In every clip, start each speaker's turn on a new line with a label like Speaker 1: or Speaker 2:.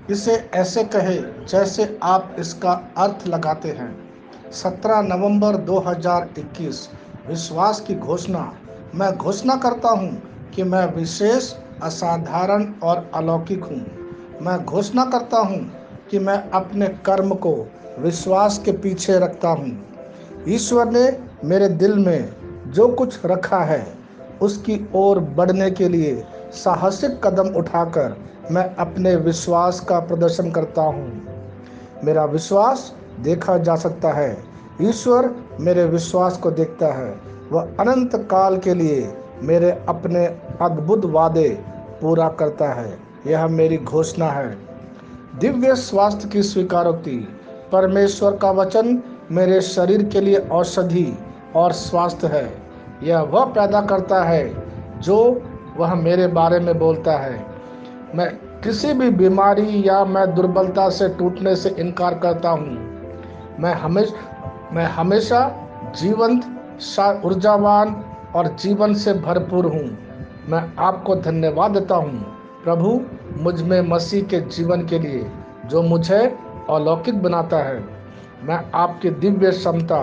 Speaker 1: इसे ऐसे कहे जैसे आप इसका अर्थ लगाते हैं। 17 नवंबर 2021। विश्वास की घोषणा। मैं घोषणा करता हूँ कि मैं विशेष, असाधारण और अलौकिक हूँ। मैं घोषणा करता हूँ कि मैं अपने कर्म को विश्वास के पीछे रखता हूँ। ईश्वर ने मेरे दिल में जो कुछ रखा है उसकी ओर बढ़ने के लिए साहसिक कदम उठाकर मैं अपने विश्वास का प्रदर्शन करता हूँ। मेरा विश्वास देखा जा सकता है। ईश्वर मेरे विश्वास को देखता है। वह अनंत काल के लिए मेरे अपने अद्भुत वादे पूरा करता है। यह मेरी घोषणा है। दिव्य स्वास्थ्य की स्वीकारोक्ति। परमेश्वर का वचन मेरे शरीर के लिए औषधि और स्वास्थ्य है। यह वह पैदा करता है जो वह मेरे बारे में बोलता है। मैं किसी भी बीमारी या मैं दुर्बलता से टूटने से इनकार करता हूँ। मैं हमेशा जीवंत, ऊर्जावान और जीवन से भरपूर हूँ। मैं आपको धन्यवाद देता हूँ प्रभु, मुझ में मसीह के जीवन के लिए जो मुझे अलौकिक बनाता है। मैं आपकी दिव्य क्षमता,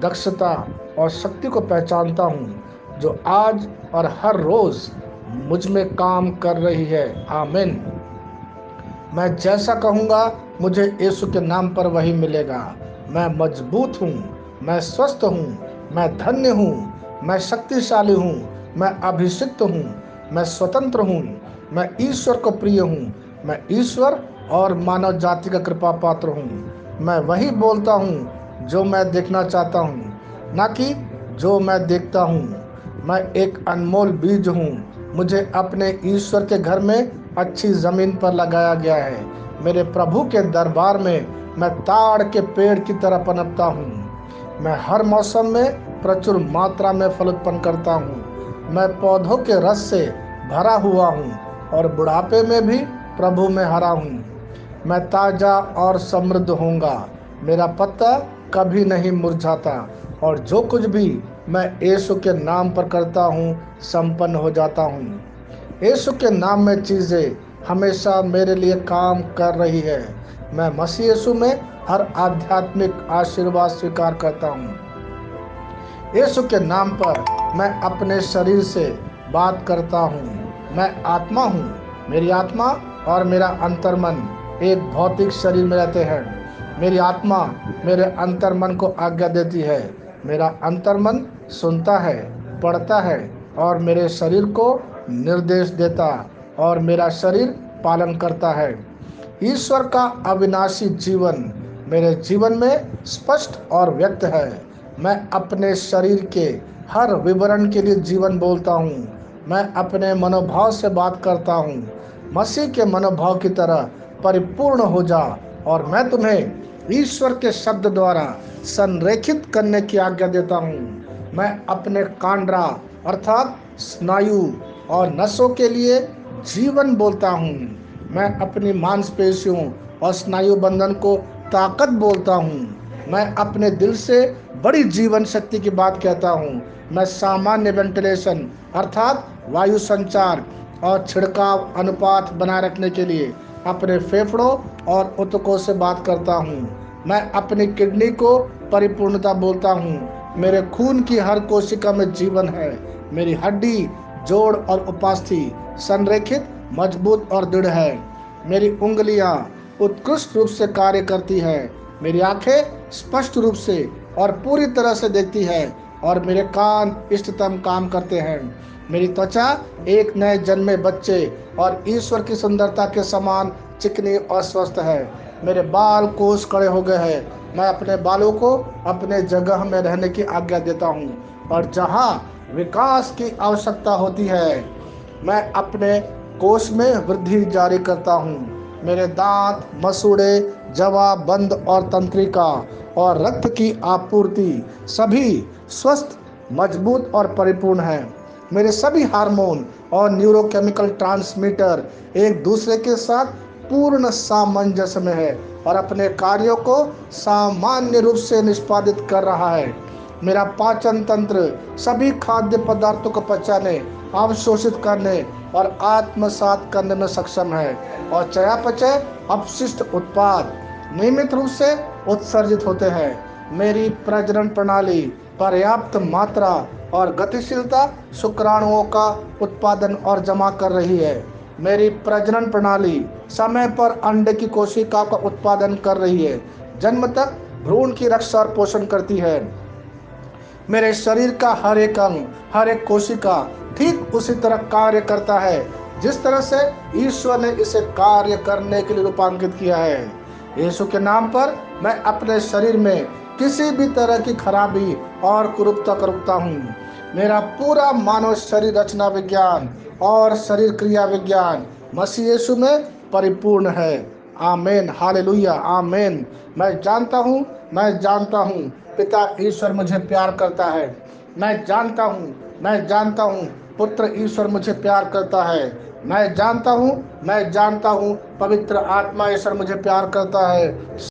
Speaker 1: दक्षता और शक्ति को पहचानता हूँ जो आज और हर रोज मुझ में काम कर रही है। आमीन। मैं जैसा कहूँगा मुझे यीशु के नाम पर वही मिलेगा। मैं मजबूत हूँ, मैं स्वस्थ हूँ, मैं धन्य हूँ, मैं शक्तिशाली हूँ, मैं अभिषिक्त हूँ, मैं स्वतंत्र हूँ, मैं ईश्वर को प्रिय हूँ, मैं ईश्वर और मानव जाति का कृपा पात्र हूँ। मैं वही बोलता हूँ जो मैं देखना चाहता हूँ, ना कि जो मैं देखता हूँ। मैं एक अनमोल बीज हूँ। मुझे अपने ईश्वर के घर में अच्छी जमीन पर लगाया गया है। मेरे प्रभु के दरबार में मैं ताड़ के पेड़ की तरह पनपता हूँ। मैं हर मौसम में प्रचुर मात्रा में फल उत्पन्न करता हूँ। मैं पौधों के रस से भरा हुआ हूँ और बुढ़ापे में भी प्रभु में हरा हूँ। मैं ताजा और समृद्ध होऊंगा। मेरा पत्ता कभी नहीं मुरझाता और जो कुछ भी मैं यीशु के नाम पर करता हूँ संपन्न हो जाता हूँ। यीशु के नाम में चीजें हमेशा मेरे लिए काम कर रही है। मैं मसीह यीशु में हर आध्यात्मिक आशीर्वाद स्वीकार करता हूँ। यीशु के नाम पर मैं अपने शरीर से बात करता हूँ। मैं आत्मा हूँ। मेरी आत्मा और मेरा अंतर्मन एक भौतिक शरीर में रहते हैं। मेरी आत्मा मेरे अंतर्मन को आज्ञा देती है। मेरा अंतर्मन सुनता है, पढ़ता है और मेरे शरीर को निर्देश देता और मेरा शरीर पालन करता है। ईश्वर का अविनाशी जीवन मेरे जीवन में स्पष्ट और व्यक्त है। मैं अपने शरीर के हर विवरण के लिए जीवन बोलता हूँ। मैं अपने मनोभाव से बात करता हूँ। मसीह के मनोभाव की तरह परिपूर्ण हो जा और मैं तुम्हें ईश्वर के शब्द द्वारा संरेखित करने की आज्ञा देता हूँ। मैं अपने कांड्रा अर्थात स्नायु और नसों के लिए जीवन बोलता हूँ। मैं अपनी मांसपेशियों और स्नायु बंधन को ताकत बोलता हूँ। मैं अपने दिल से बड़ी जीवन शक्ति की बात कहता हूँ। मैं सामान्य वेंटिलेशन अर्थात वायु संचार और छिड़काव अनुपात बनाए रखने के लिए अपने फेफड़ों और ऊतकों से बात करता हूँ। मैं अपनी किडनी को परिपूर्णता बोलता हूँ। मेरे खून की हर कोशिका में जीवन है। मेरी हड्डी, जोड़ और उपास्थि संरेखित, मजबूत और दृढ़ है। मेरी उंगलियां उत्कृष्ट रूप से कार्य करती है। मेरी आंखें स्पष्ट रूप से और पूरी तरह से देखती है और मेरे कान इष्टतम काम करते हैं। मेरी त्वचा एक नए जन्मे बच्चे और ईश्वर की सुंदरता के समान चिकनी और स्वस्थ है। मेरे बाल कोस खड़े हो गए हैं। मैं अपने बालों को अपने जगह में रहने की आज्ञा देता हूँ और जहाँ विकास की आवश्यकता होती है मैं अपने कोष में वृद्धि जारी करता हूँ। मेरे दांत, मसूड़े, जवा, बंद और तंत्रिका और रक्त की आपूर्ति सभी स्वस्थ, मजबूत और परिपूर्ण हैं। मेरे सभी हार्मोन और न्यूरोकेमिकल ट्रांसमीटर एक दूसरे के साथ पूर्ण सामंजस्य में है और अपने कार्यों को सामान्य रूप से निष्पादित कर रहा है। मेरा पाचन तंत्र सभी खाद्य पदार्थों को पचाने अवशोषित करने और आत्मसात करने में सक्षम है, और चयापचय अपशिष्ट उत्पाद नियमित रूप से उत्सर्जित होते हैं। मेरी प्रजनन प्रणाली पर्याप्त मात्रा और गतिशीलता शुक्राणुओं का उत्पादन और जमा कर रही है। मेरी प्रजनन प्रणाली समय पर अंडे की कोशिका का उत्पादन कर रही है, जन्म तक भ्रूण की रक्षा और पोषण करती है। मेरे शरीर का हर एक अंग, हर एक कोशिका ठीक उसी तरह कार्य करता है जिस तरह से ईश्वर ने इसे कार्य करने के लिए रूपांकित किया है। यीशु के नाम पर मैं अपने शरीर में किसी भी तरह की खराबी और कुरूपता को रोकता हूँ। मेरा पूरा मानव शरीर रचना विज्ञान और शरीर क्रिया विज्ञान मसीह यीशु में परिपूर्ण है। आमेन, हालेलुया, आमेन। मैं जानता हूँ पिता ईश्वर मुझे प्यार करता है। मैं जानता हूँ पुत्र ईश्वर मुझे प्यार करता है। मैं जानता हूँ पवित्र आत्मा ईश्वर मुझे प्यार करता है।